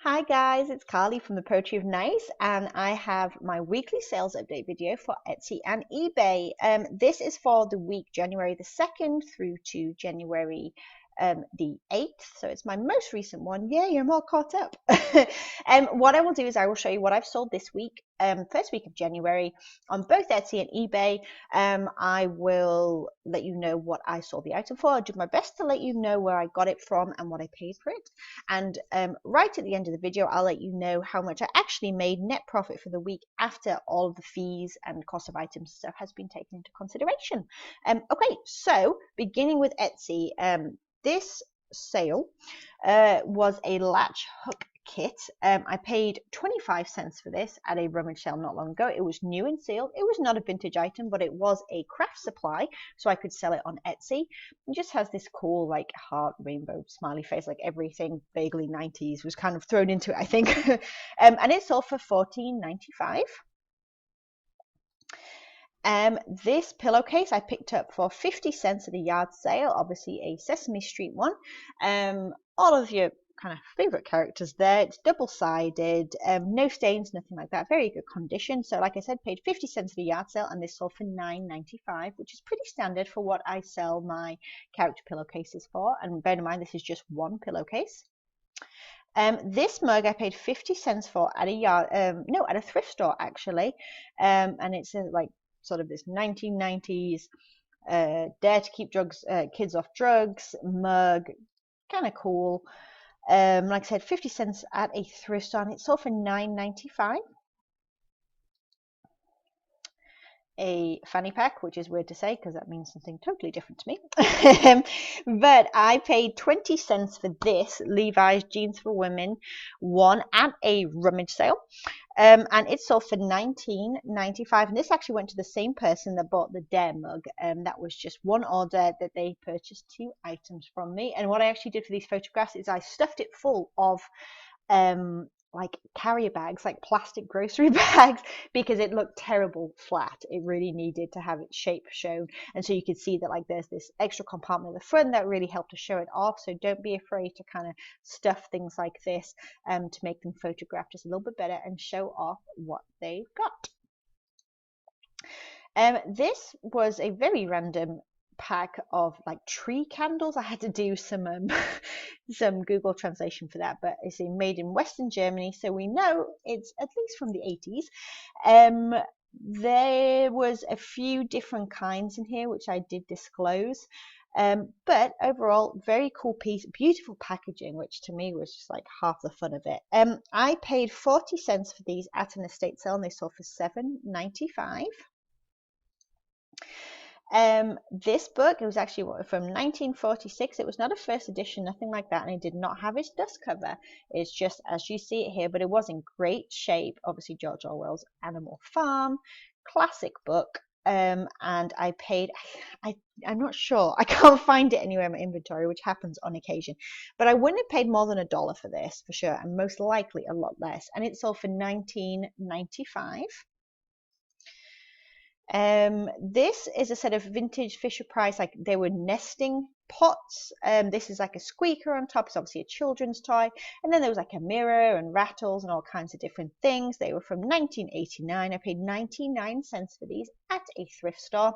Hi guys, it's Carly from the Poetry of Nice, and I have my weekly sales update video for Etsy and eBay. This is for the week January the 2nd through to January the 8th, so it's my most recent one. Yay, I'm all caught up. What I will do is I will show you what I've sold this week, first week of January, on both Etsy and eBay. I will let you know what I sold the item for. I'll do my best to let you know where I got it from and what I paid for it. And right at the end of the video, I'll let you know how much I actually made net profit for the week after all of the fees and cost of items and stuff has been taken into consideration. Okay, so beginning with Etsy, this sale was a latch hook kit. I paid 25 cents for this at a rummage sale not long ago. It was new and sealed. It was not a vintage item, but it was a craft supply, so I could sell it on Etsy. It just has this cool like heart rainbow smiley face, like everything vaguely 90s was kind of thrown into it, I think. And it sold for $14.95. This pillowcase I picked up for 50 cents at a yard sale, obviously a Sesame Street one. All of your kind of favorite characters there. It's double-sided, no stains, nothing like that. Very good condition. So like I said, paid 50 cents at a yard sale, and this sold for $9.95, which is pretty standard for what I sell my character pillowcases for. And bear in mind, this is just one pillowcase. This mug I paid 50 cents for at at a thrift store actually, and it's like sort of this 1990s dare to keep kids off drugs mug, kind of cool. Like I said, 50 cents at a thrift store, and it sold for $9.95. A fanny pack, which is weird to say because that means something totally different to me. But I paid 20 cents for this Levi's jeans for women one at a rummage sale. And it sold for $19.95. And this actually went to the same person that bought the Dare mug. That was just one order that they purchased 2 items from me. And what I actually did for these photographs is I stuffed it full of like carrier bags, like plastic grocery bags, because it looked terrible flat. It really needed to have its shape shown, and so you could see that like there's this extra compartment at the front that really helped to show it off. So don't be afraid to kind of stuff things like this to make them photograph just a little bit better and show off what they've got. This was a very random pack of like tree candles. I had to do some some Google translation for that, but it's made in Western Germany, so we know it's at least from the 80s. There was a few different kinds in here, which I did disclose. But overall, very cool piece, beautiful packaging, which to me was just like half the fun of it. I paid 40 cents for these at an estate sale, and they sold for $7.95. This book, it was actually from 1946. It was not a first edition, nothing like that, and it did not have its dust cover. It's just as you see it here, but it was in great shape. Obviously, George Orwell's Animal Farm, classic book. And I paid, I'm not sure, I can't find it anywhere in my inventory, which happens on occasion, but I wouldn't have paid more than $1 for this for sure, and most likely a lot less. And it sold for $19.95. This is a set of vintage Fisher Price, like they were nesting pots. This is like a squeaker on top. It's obviously a children's toy. And then there was like a mirror and rattles and all kinds of different things. They were from 1989. I paid 99 cents for these at a thrift store,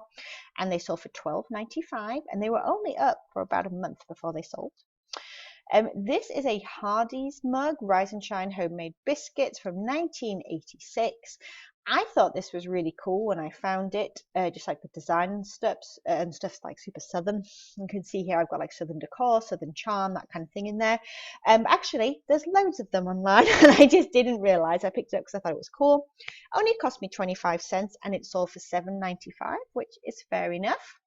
and they sold for $12.95. And they were only up for about a month before they sold. This is a Hardee's mug, Rise and Shine Homemade Biscuits from 1986. I thought this was really cool when I found it, just like the design and stuff's like super southern. You can see here I've got like southern decor, southern charm, that kind of thing in there. Actually, there's loads of them online, and I just didn't realize. I picked it up because I thought it was cool. Only cost me 25 cents, and it sold for $7.95, which is fair enough.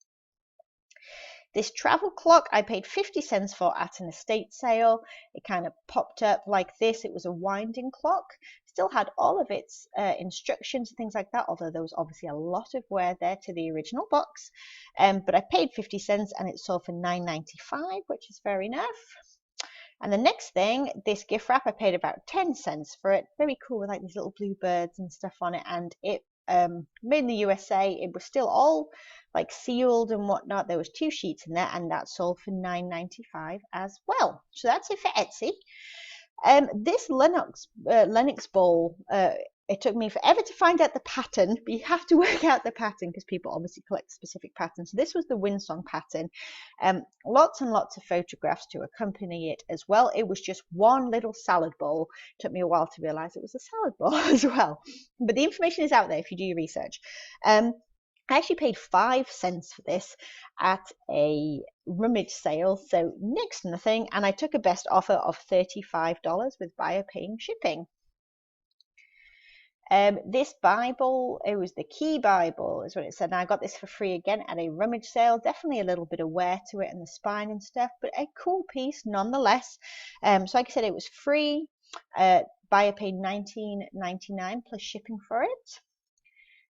This travel clock I paid 50 cents for at an estate sale. It kind of popped up like this. It was a winding clock. Still had all of its instructions and things like that, although there was obviously a lot of wear there to the original box. But I paid 50 cents and it sold for $9.95, which is fair enough. And the next thing, this gift wrap, I paid about 10 cents for it. Very cool with like these little blue birds and stuff on it. And it made in the USA. It was still all like sealed and whatnot. There was 2 sheets in there, and that sold for $9.95 as well. So that's it for Etsy. This Lennox ball, it took me forever to find out the pattern, but you have to work out the pattern because people obviously collect specific patterns. So this was the Windsong pattern. Lots and lots of photographs to accompany it as well. It was just one little salad bowl. It took me a while to realize it was a salad bowl as well. But the information is out there if you do your research. I actually paid 5 cents for this at a rummage sale, so next to nothing, and I took a best offer of $35 with buyer paying shipping. This Bible, it was the Key Bible, is what it said. And I got this for free again at a rummage sale. Definitely a little bit of wear to it and the spine and stuff, but a cool piece nonetheless. So like I said, it was free. Buyer paid $19.99 plus shipping for it.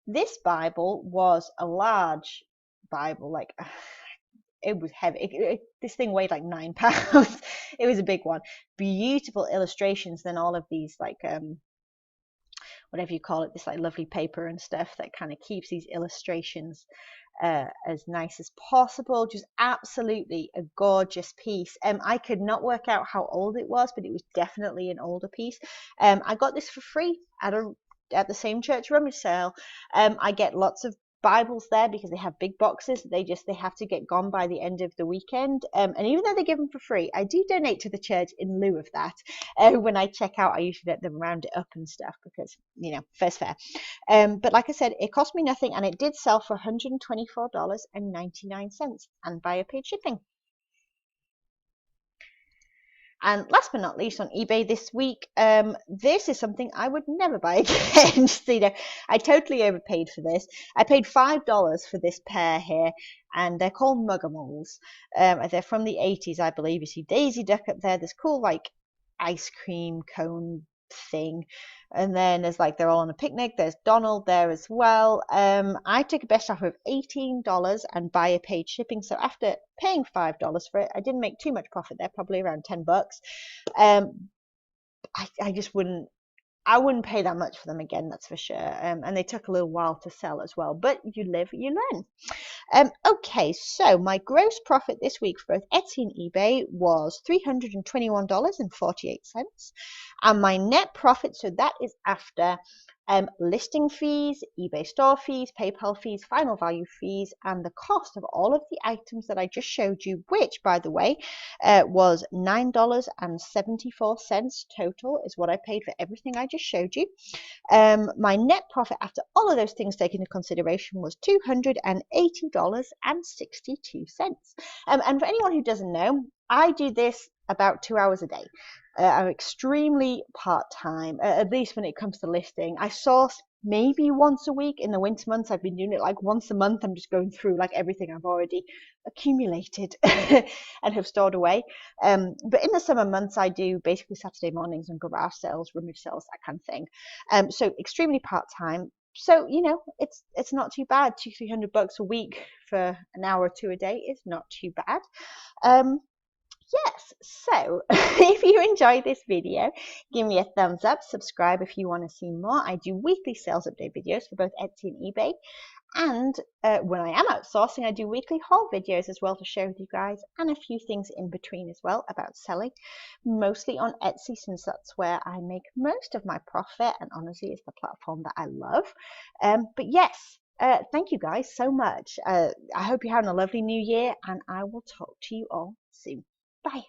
This Bible was a large Bible, like it was heavy. This thing weighed like 9 pounds. It was a big one. Beautiful illustrations. Then all of these like whatever you call it, this like lovely paper and stuff that kind of keeps these illustrations as nice as possible. Just absolutely a gorgeous piece. I could not work out how old it was, but it was definitely an older piece. I got this for free at the same church rummage sale. I get lots of Bibles there because they have big boxes. They have to get gone by the end of the weekend. And even though they give them for free, I do donate to the church in lieu of that. When I check out, I usually let them round it up and stuff because, you know, fair's fair. But like I said, it cost me nothing and it did sell for $124.99 and buyer paid shipping. And last but not least, on eBay this week, this is something I would never buy again. So, you know, I totally overpaid for this. I paid $5 for this pair here, and they're called Muggamals. They're from the 80s, I believe. You see Daisy Duck up there. This cool, like, ice cream cone thing. And then there's like they're all on a picnic. There's Donald there as well. I took a best offer of $18 and buyer paid shipping. So after paying $5 for it, I didn't make too much profit there, probably around $10. I just wouldn't. I wouldn't pay that much for them again, that's for sure. And they took a little while to sell as well. But you live, you learn. Okay, so my gross profit this week for both Etsy and eBay was $321.48. And my net profit, so that is after listing fees, eBay store fees, PayPal fees, final value fees, and the cost of all of the items that I just showed you, which, by the way, was $9.74 total is what I paid for everything I just showed you. My net profit after all of those things taken into consideration was $280.62. And for anyone who doesn't know, I do this about 2 hours a day. I'm extremely part-time, at least when it comes to listing. I source maybe once a week. In the winter months, I've been doing it like once a month. I'm just going through like everything I've already accumulated and have stored away. But in the summer months, I do basically Saturday mornings and garage sales, rummage sales, that kind of thing. So extremely part-time. So, you know, it's not too bad. $200-300 a week for an hour or two a day is not too bad. Yes, so if you enjoyed this video, give me a thumbs up, subscribe if you want to see more. I do weekly sales update videos for both Etsy and eBay. And when I am outsourcing, I do weekly haul videos as well to share with you guys, and a few things in between as well about selling, mostly on Etsy since that's where I make most of my profit, and honestly it's the platform that I love. But yes, thank you guys so much. I hope you're having a lovely new year, and I will talk to you all soon. Bye.